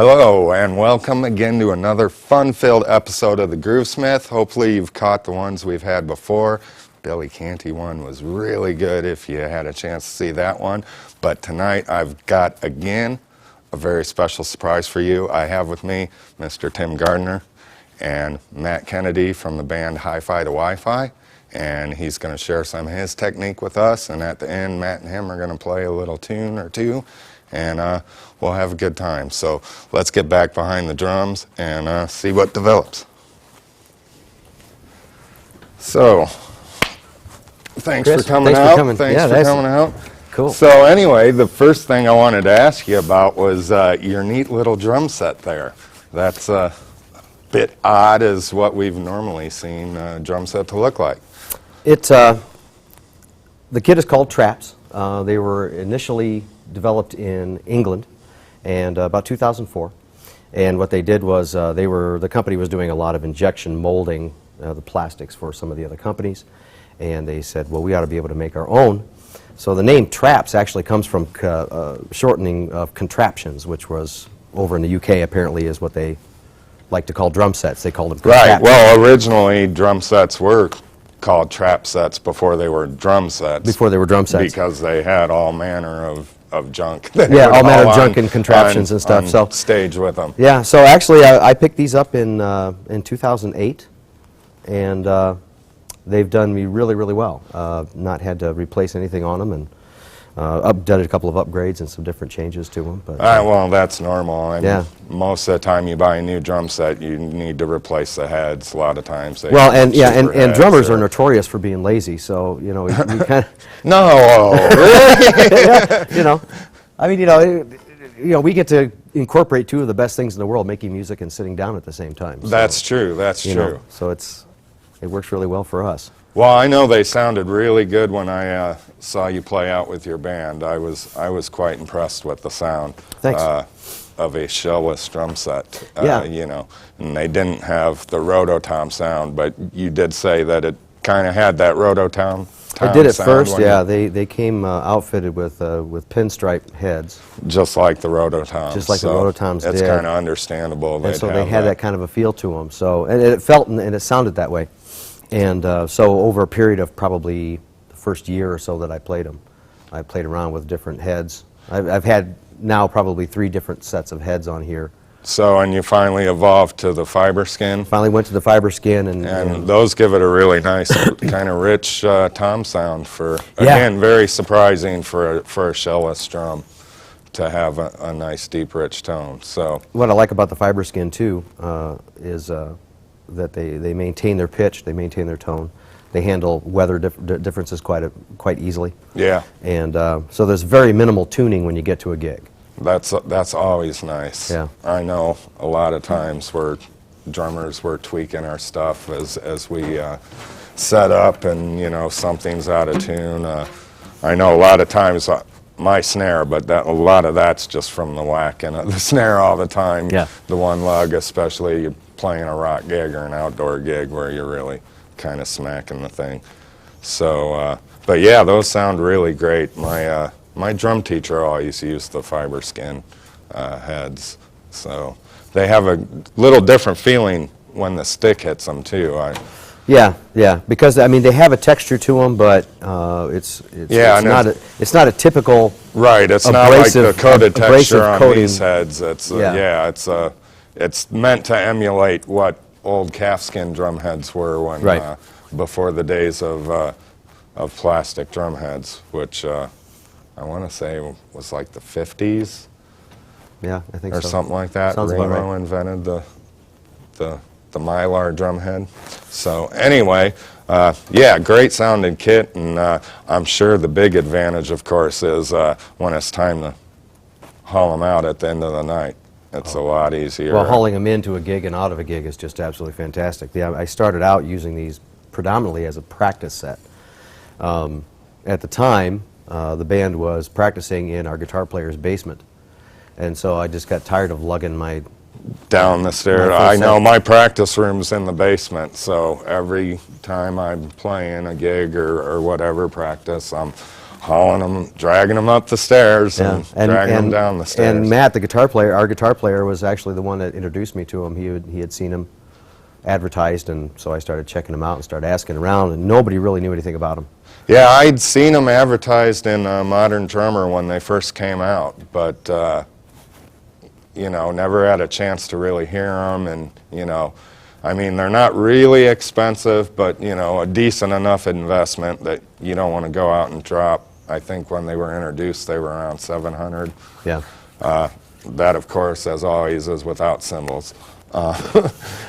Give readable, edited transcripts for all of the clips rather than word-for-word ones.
Hello and welcome again to another fun-filled episode of the Groovesmith. Hopefully you've caught the ones we've had before. Billy Canty one was really good if you had a chance to see that one. But tonight I've got again a very special surprise for you. I have with me Mr. Tim Gardner and Matt Kennedy from the band HiFi2WiFi. And he's going to share some of his technique with us. And at the end, Matt and him are going to play a little tune or two. And we'll have a good time. So let's get back behind the drums and see what develops. So, thanks Chris, for coming thanks out. for coming. Thanks for coming out. Cool. So anyway, the first thing I wanted to ask you about was your neat little drum set there. That's a bit odd as what we've normally seen a drum set to look like. It's the kit is called Traps. They were initially developed in England, and about 2004. And what they did was the company was doing a lot of injection molding the plastics for some of the other companies, and they said, well, we ought to be able to make our own. So the name Traps actually comes from shortening of contraptions, which was over in the UK apparently is what they like to call drum sets. They called them contraptions. Right. Well, originally drum sets were called trap sets before they were drum sets. Before they were drum sets. Because they had all manner of junk. Yeah, all manner of junk and contraptions and stuff. So stage with them. Yeah. So actually, I picked these up in 2008, and they've done me really, really well. Not had to replace anything on them, and done a couple of upgrades and some different changes to them. But well, that's normal. And yeah. Most of the time, you buy a new drum set, you need to replace the heads. A lot of times, they and drummers are notorious for being lazy. So you know, you kind of no, really? Yeah, you know, I mean, we get to incorporate two of the best things in the world, making music and sitting down at the same time. So, that's true. That's true. So it works really well for us. Well, I know they sounded really good when I saw you play out with your band. I was quite impressed with the sound. Thanks. Of a shellless drum set. Yeah. You know, and they didn't have the rototom sound, but you did say that it kind of had that rototom. I did at first, yeah. They came outfitted with pinstripe heads. Just like the rototoms. Just like the rototoms did. It's kind of understandable. And so they had that kind of a feel to them. So, and it felt and it sounded that way. And so over a period of probably the first year or so that I played them, I played around with different heads. I've had now probably 3 different sets of heads on here. So, and you finally evolved to the fiber skin? Finally went to the fiber skin. And those give it a really nice kind of rich tom sound for, again, very surprising for a shellless drum to have a nice deep rich tone. So what I like about the fiber skin too is that they maintain their pitch, they maintain their tone. They handle weather differences quite easily. Yeah. And so there's very minimal tuning when you get to a gig. That's always nice. Yeah. I know a lot of times where drummers were tweaking our stuff as we set up, and you know something's out of tune. I know a lot of times my snare, but a lot of that's just from the whacking of the snare all the time. Yeah. The one lug, especially you're playing a rock gig or an outdoor gig where you're really kind of smacking the thing. So, but yeah, those sound really great. My drum teacher always used the fiber skin heads, so they have a little different feeling when the stick hits them too. Yeah, because I mean they have a texture to them, but it's not a typical right. It's not like the coated texture on these heads. It's meant to emulate what old calfskin drum heads were when before the days of plastic drum heads, which I want to say was like the 50s. Yeah, I think so. Or something like that. Sounds about Reno right. invented the Mylar drum head. So anyway, yeah, great sounding kit, and I'm sure the big advantage, of course, is when it's time to haul them out at the end of the night. It's a lot easier. Well, hauling them into a gig and out of a gig is just absolutely fantastic. Yeah, I started out using these predominantly as a practice set. At the time, the band was practicing in our guitar player's basement, and so I just got tired of lugging my down the stairs. I know my practice room's in the basement, so every time I'm playing a gig or whatever practice, I'm hauling them, dragging them up the stairs, Yeah. and dragging them down the stairs. And Matt, the guitar player, our guitar player, was actually the one that introduced me to him. He had seen him advertised, and so I started checking him out and started asking around, and nobody really knew anything about him. Yeah, I'd seen them advertised in Modern Drummer when they first came out, but you know, never had a chance to really hear them. And you know, I mean, they're not really expensive, but you know, a decent enough investment that you don't want to go out and drop. I think when they were introduced, they were around $700. Yeah. That, of course, as always, is without cymbals.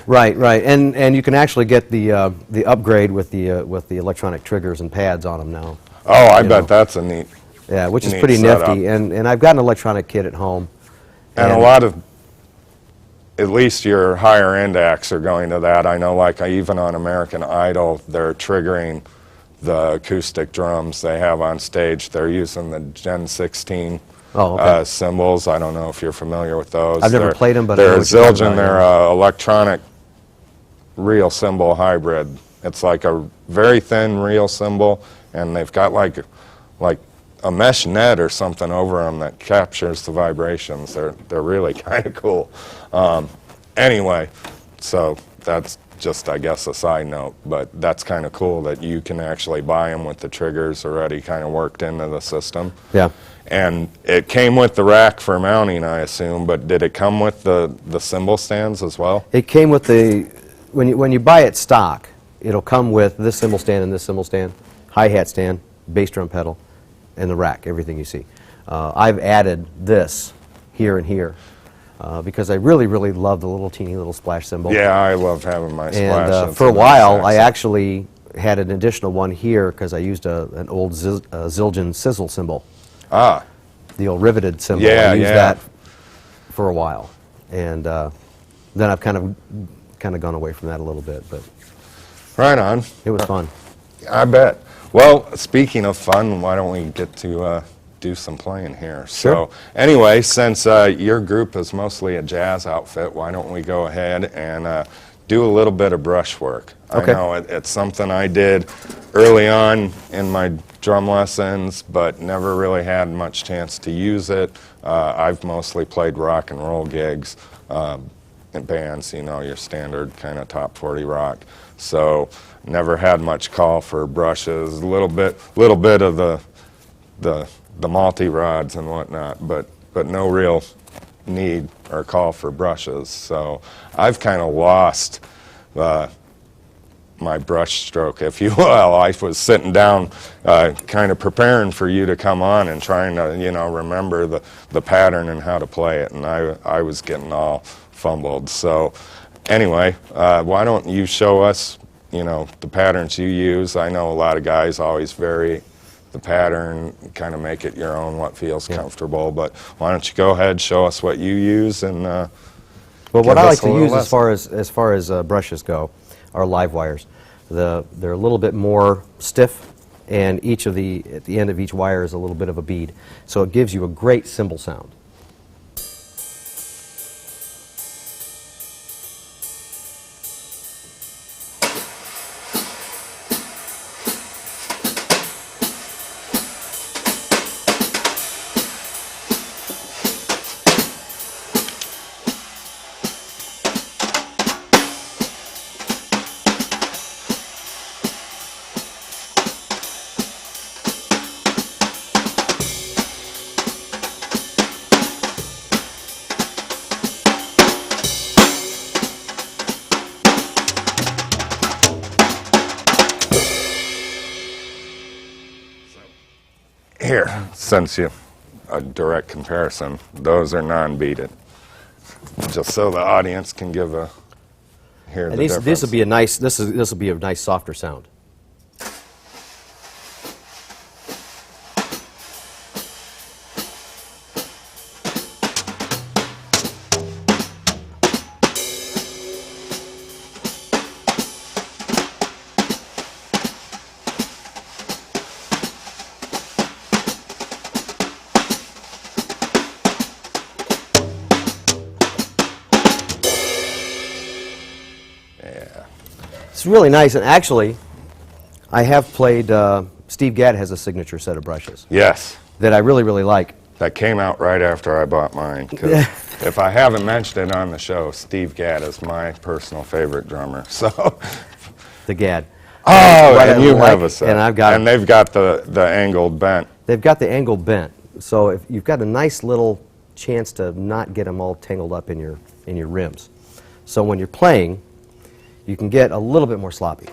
Right, right, and you can actually get the upgrade with the electronic triggers and pads on them now. Oh, I bet know. that's a neat. Yeah, which is neat pretty setup. nifty. And I've got an electronic kit at home. And a lot of, at least your higher end acts are going to that. I know, like even on American Idol, they're triggering the acoustic drums they have on stage. They're using the Gen 16 cymbals. I don't know if you're familiar with those. I've never played them, but I know they're what you're talking Zildjian. about, They're yeah. electronic real cymbal hybrid. It's like a very thin real cymbal, and they've got like a mesh net or something over them that captures the vibrations. They're really kind of cool. Anyway, so that's just, I guess, a side note, but that's kind of cool that you can actually buy them with the triggers already kind of worked into the system. Yeah. And it came with the rack for mounting, I assume, but did it come with the cymbal stands as well? It came with the, when you buy it stock, it'll come with this cymbal stand and this cymbal stand, hi-hat stand, bass drum pedal, and the rack, everything you see. I've added this here and here because I really, really love the little teeny little splash cymbal. Yeah, I love having my splash. And for a while, I actually had an additional one here because I used an old Zildjian sizzle cymbal. Ah. The old riveted cymbal. Yeah, I used yeah. that for a while. And then I've kind of gone away from that a little bit, but Right on. it was fun. I bet. Well, speaking of fun, why don't we get to do some playing here? Sure. So anyway, since your group is mostly a jazz outfit, why don't we go ahead and do a little bit of brushwork? Okay. I know it's something I did early on in my drum lessons, but never really had much chance to use it. I've mostly played rock and roll gigs in bands, you know, your standard kind of top 40 rock. So never had much call for brushes, a little bit of the multi-rods and whatnot, but no real need or call for brushes. So I've kind of lost my brush stroke, if you will. I was sitting down kind of preparing for you to come on and trying to, you know, remember the pattern and how to play it, and I was getting all fumbled. So anyway, why don't you show us, you know, the patterns you use? I know a lot of guys always vary the pattern, kind of make it your own, what feels comfortable, but why don't you go ahead, show us what you use, and Well, what give I us like a to use little as far as brushes go are live wires. They're a little bit more stiff, and at the end of each wire is a little bit of a bead, so it gives you a great cymbal sound. here, since you a direct comparison, those are non-beaded, just so the audience can hear the difference. This will be a nice. This will be a nice softer sound. Yeah. It's really nice, and actually, I have played Steve Gadd has a signature set of brushes Yes. that I really, really like. That came out right after I bought mine. 'Cause if I haven't mentioned it on the show, Steve Gadd is my personal favorite drummer. So. The Gadd. Oh, What and I you like- have a set. and I've got And they've got the angled bent. They've got the angle bent, so if you've got a nice little chance to not get them all tangled up in your rims. So when you're playing, you can get a little bit more sloppy.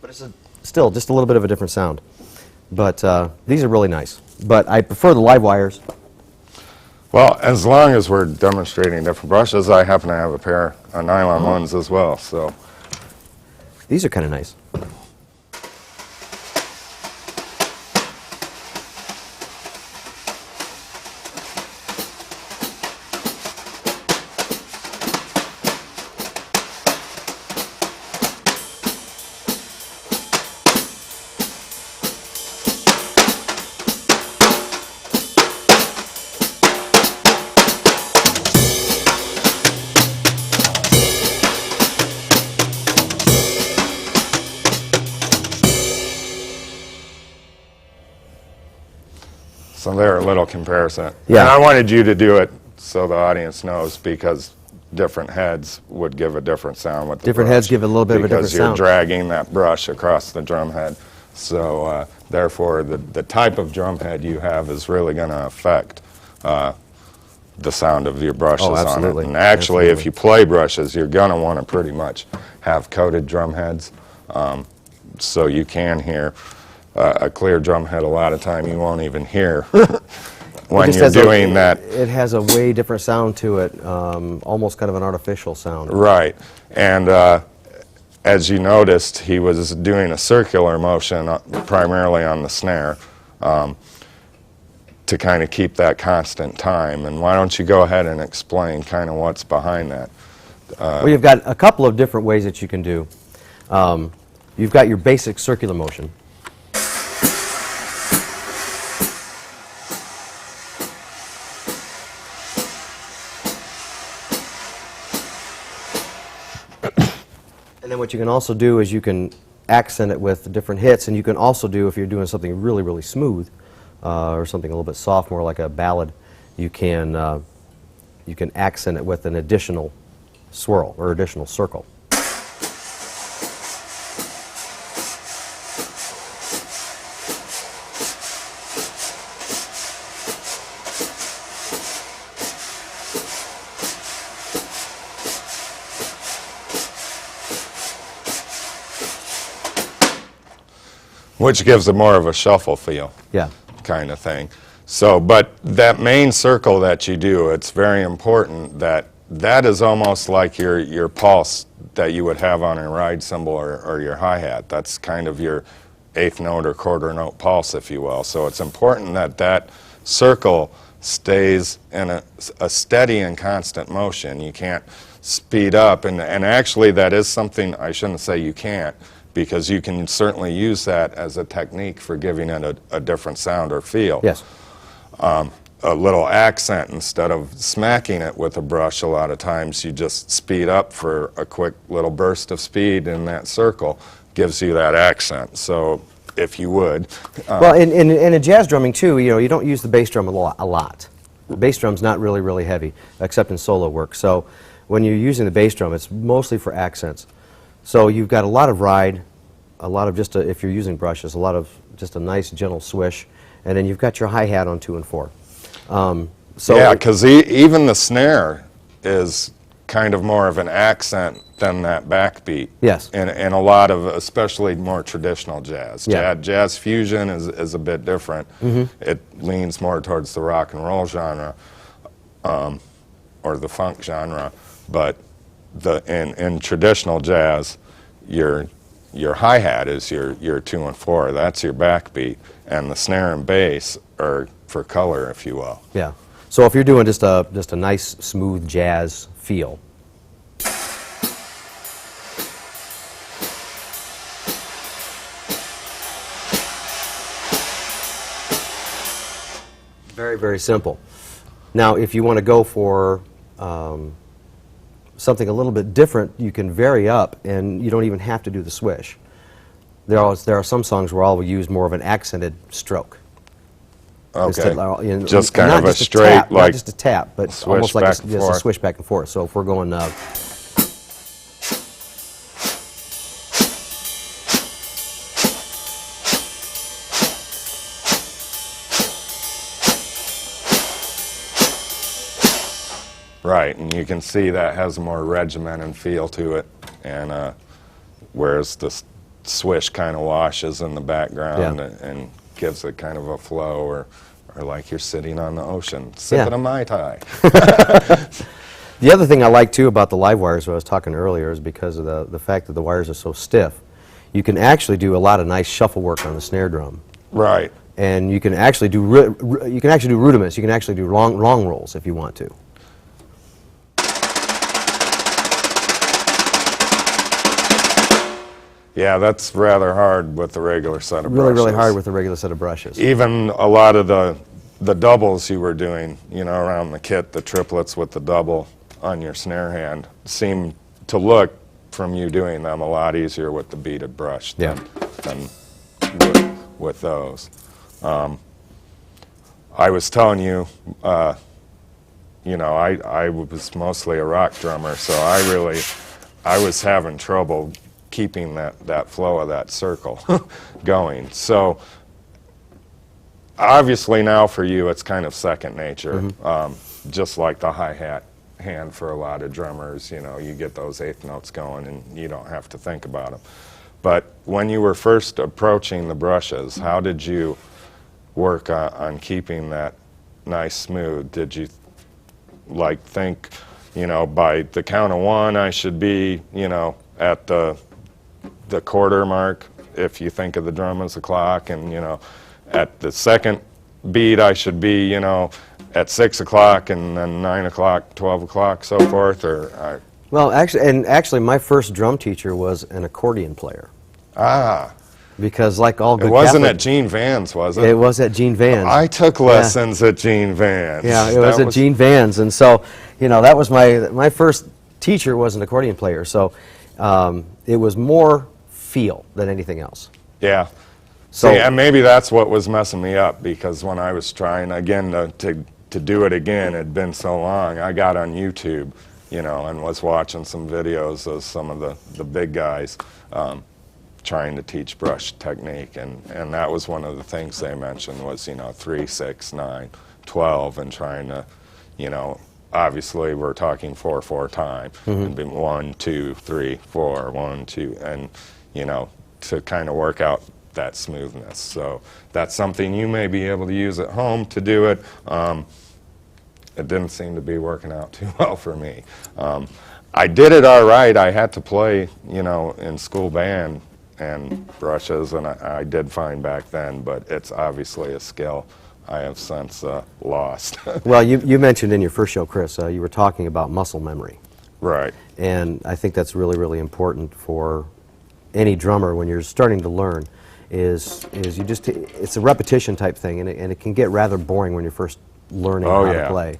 But it's still just a little bit of a different sound. But these are really nice. But I prefer the live wires. Well, as long as we're demonstrating different brushes, I happen to have a pair of nylon ones as well. So These are kind of nice. So they're a little comparison. Yeah. And I wanted you to do it so the audience knows, because different heads would give a different sound with the Different brush, heads give a little bit of a different because you're sound. dragging that brush across the drum head. So therefore, the type of drum head you have is really going to affect the sound of your brushes on it. absolutely. And actually, if Absolutely. you play brushes, you're going to want to pretty much have coated drum heads, so you can hear a clear drum head. A lot of time you won't even hear when Just you're has a- doing that. It has a way different sound to it, almost kind of an artificial sound. Right. And as you noticed, he was doing a circular motion primarily on the snare to kind of keep that constant time. And why don't you go ahead and explain kind of what's behind that? Well, you've got a couple of different ways that you can do. You've got your basic circular motion. And then what you can also do is you can accent it with different hits, and you can also do, if you're doing something really, really smooth, or something a little bit soft, more like a ballad, you can accent it with an additional swirl or additional circle. Which gives it more of a shuffle feel. Yeah. Kind of thing. So, but that main circle that you do, it's very important that that is almost like your pulse that you would have on a ride cymbal or your hi-hat. That's kind of your eighth note or quarter note pulse, if you will. So it's important that that circle stays in a steady and constant motion. You can't speed up, and actually that is something, I shouldn't say you can't, because you can certainly use that as a technique for giving it a different sound or feel. Yes. A little accent, instead of smacking it with a brush, a lot of times you just speed up for a quick little burst of speed in that circle, gives you that accent. So if you would. Well, in jazz drumming too, you don't use the bass drum a lot. The bass drum's not really, really heavy, except in solo work. So when you're using the bass drum, it's mostly for accents. So you've got a lot of ride, a lot of just, if you're using brushes, a lot of just a nice gentle swish, and then you've got your hi-hat on 2 and 4. So Yeah, because even the snare is kind of more of an accent than that backbeat. Yes. In a lot of, especially more traditional jazz. Yeah. Jazz fusion is a bit different. It leans more towards the rock and roll genre, or the funk genre, but in traditional jazz, your hi-hat is your 2 and 4. That's your backbeat, and the snare and bass are for color, if you will. yeah. So if you're doing just a nice smooth jazz feel. Very, very simple. Now, if you want to go for something a little bit different, you can vary up, and you don't even have to do the swish. There are some songs where I'll use more of an accented stroke. Okay. You know, Just kind not of a just straight, tap, like not just a tap, but swish almost like back just and a forth. swish back and forth. So if we're going, right, and you can see that has a more regimented feel to it, and whereas the swish kind of washes in the background and gives it kind of a flow, or like you're sitting on the ocean, sipping a Mai Tai. the other thing I like too about the live wires, what I was talking earlier, is because of the fact that the wires are so stiff, you can actually do a lot of nice shuffle work on the snare drum. Right. And you can actually do rudiments. You can actually do long rolls if you want to. Yeah, that's rather hard with the regular set of brushes. Really hard with a regular set of brushes. Even a lot of the doubles you were doing, you know, around the kit, the triplets with the double on your snare hand, seem to look, from you doing them, a lot easier with the beaded brush than with those. I was telling you, you know, I was mostly a rock drummer, so I was having trouble keeping that flow of that circle going. So obviously now for you it's kind of second nature, just like the hi-hat hand for a lot of drummers. You know, you get those eighth notes going and you don't have to think about them. But when you were first approaching the brushes, how did you work on keeping that nice smooth? Did you like think, you know, by the count of one I should be, you know, at the quarter mark, if you think of the drum as a clock, and, you know, at the second beat I should be, you know, at 6 o'clock, and then 9 o'clock, 12 o'clock, so forth? Or Well, actually, my first drum teacher was an accordion player. Because like all good it wasn't Catholic, at Gene Van's, was it? It was at Gene Van's. I took lessons at Gene Van's. Yeah, it was at Gene Van's, and so, you know, that was my first teacher was an accordion player. So it was more feel than anything else. Yeah. So, see, and maybe that's what was messing me up, because when I was trying again to do it again, it'd been so long. I got on YouTube, you know, and was watching some videos of some of the big guys trying to teach brush technique, and that was one of the things they mentioned was, you know, 3, 6, 9, 12, and trying to, you know, obviously we're talking 4/4 time, and be 1, 2, 3, 4, 1, 2, and, you know, to kind of work out that smoothness. So that's something you may be able to use at home to do it. It didn't seem to be working out too well for me. I did it all right. I had to play, you know, in school band and brushes, and I did fine back then, but it's obviously a skill I have since lost. well, you mentioned in your first show, Chris, you were talking about muscle memory. Right. And I think that's really, really important for any drummer when you're starting to learn, is you just, it's a repetition type thing, and it can get rather boring when you're first learning how to play.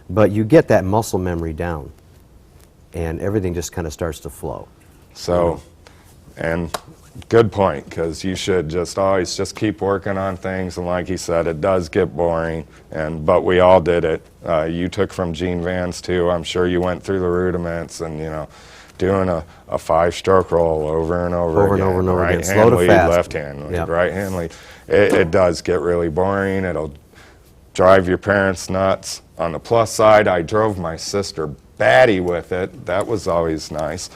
But you get that muscle memory down, and everything just kind of starts to flow. So, and good point, because you should just always just keep working on things, and like he said, it does get boring, but we all did it. You took from Gene Van's too. I'm sure you went through the rudiments, and, you know, doing a 5-stroke roll over and over again. Right slow to hand lead, fast. left hand lead, right hand lead. It does get really boring. It'll drive your parents nuts. On the plus side, I drove my sister batty with it. That was always nice.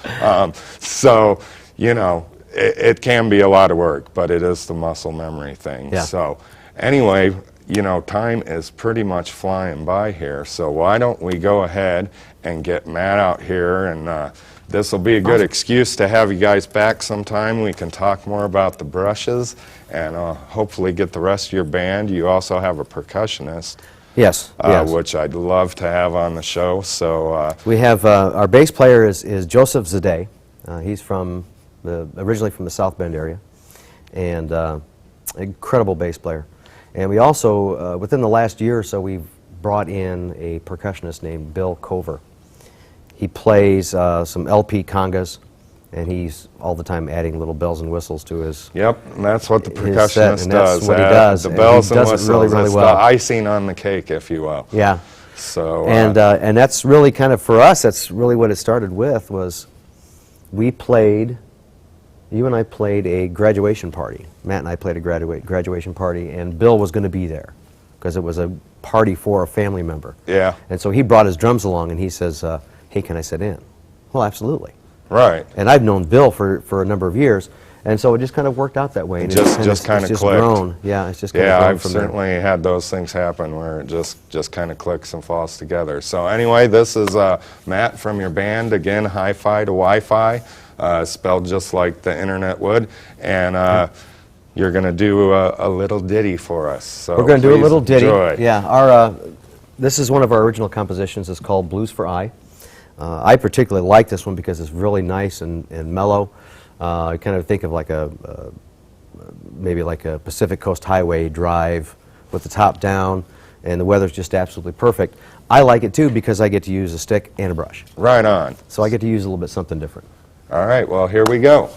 So, you know, it can be a lot of work, but it is the muscle memory thing. Yeah. So anyway, you know, time is pretty much flying by here. So why don't we go ahead and get Matt out here, and this will be a good excuse to have you guys back sometime. We can talk more about the brushes and hopefully get the rest of your band. You also have a percussionist. Yes, yes. Which I'd love to have on the show. So we have our bass player is Joseph Zadeh. He's originally from the South Bend area, and incredible bass player. And we also, within the last year or so, we've brought in a percussionist named Bill Cover. He plays some LP congas, and he's all the time adding little bells and whistles to his. Yep, and that's what the his set, percussionist and that's does. what he does. The And bells he and does it whistles. really, really it's well. the icing on the cake, if you will. Yeah. So. And that's really kind of, for us, that's really what it started with, was we played, you and I played a graduation party. Matt and I played a graduation party, and Bill was going to be there because it was a party for a family member. Yeah. And so he brought his drums along, and he says, hey, can I sit in? Well, absolutely. Right. And I've known Bill for a number of years, and so it just kind of worked out that way. And Just it's kind of just clicked. grown. Yeah, it's just kind of Yeah, grown I've from there. certainly had those things happen where it just kind of clicks and falls together. So anyway, this is Matt from your band, again, HiFi2WiFi, spelled just like the internet would, and you're going to do a little ditty for us. So We're going to do a little ditty. enjoy. Yeah, this is one of our original compositions. It's called Blues for I. I particularly like this one because it's really nice and mellow. I kind of think of like maybe like a Pacific Coast Highway drive with the top down, and the weather's just absolutely perfect. I like it too because I get to use a stick and a brush. Right on. So I get to use a little bit something different. All right, well, here we go.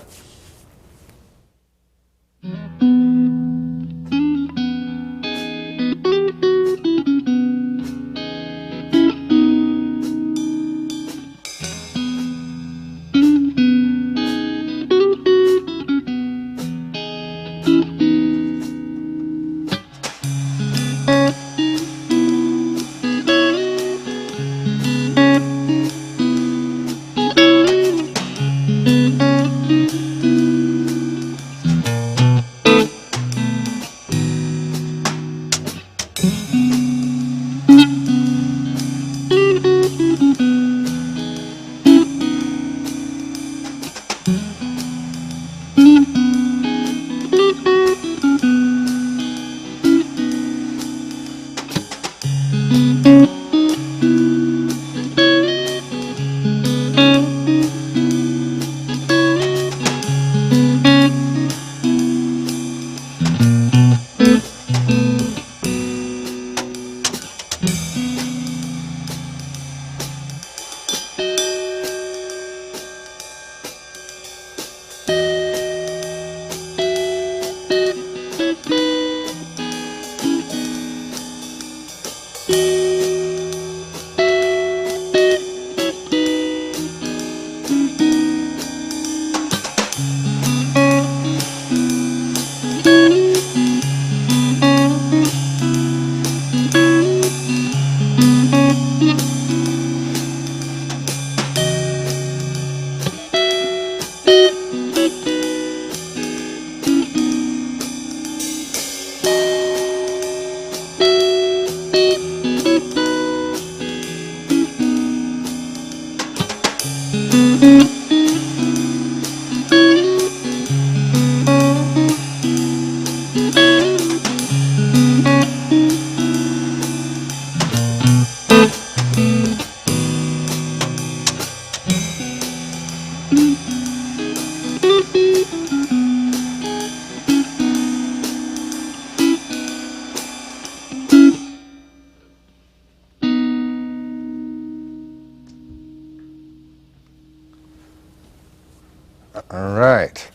All right.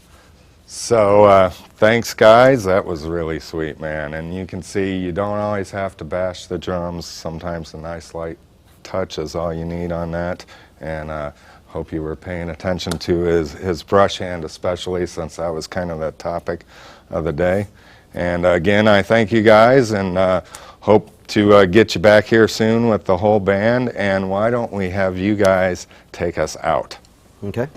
So thanks, guys. That was really sweet, man. And you can see you don't always have to bash the drums. Sometimes a nice light touch is all you need on that. And hope you were paying attention to his brush hand, especially since that was kind of the topic of the day. And again, I thank you guys, and hope to get you back here soon with the whole band. And why don't we have you guys take us out? Okay.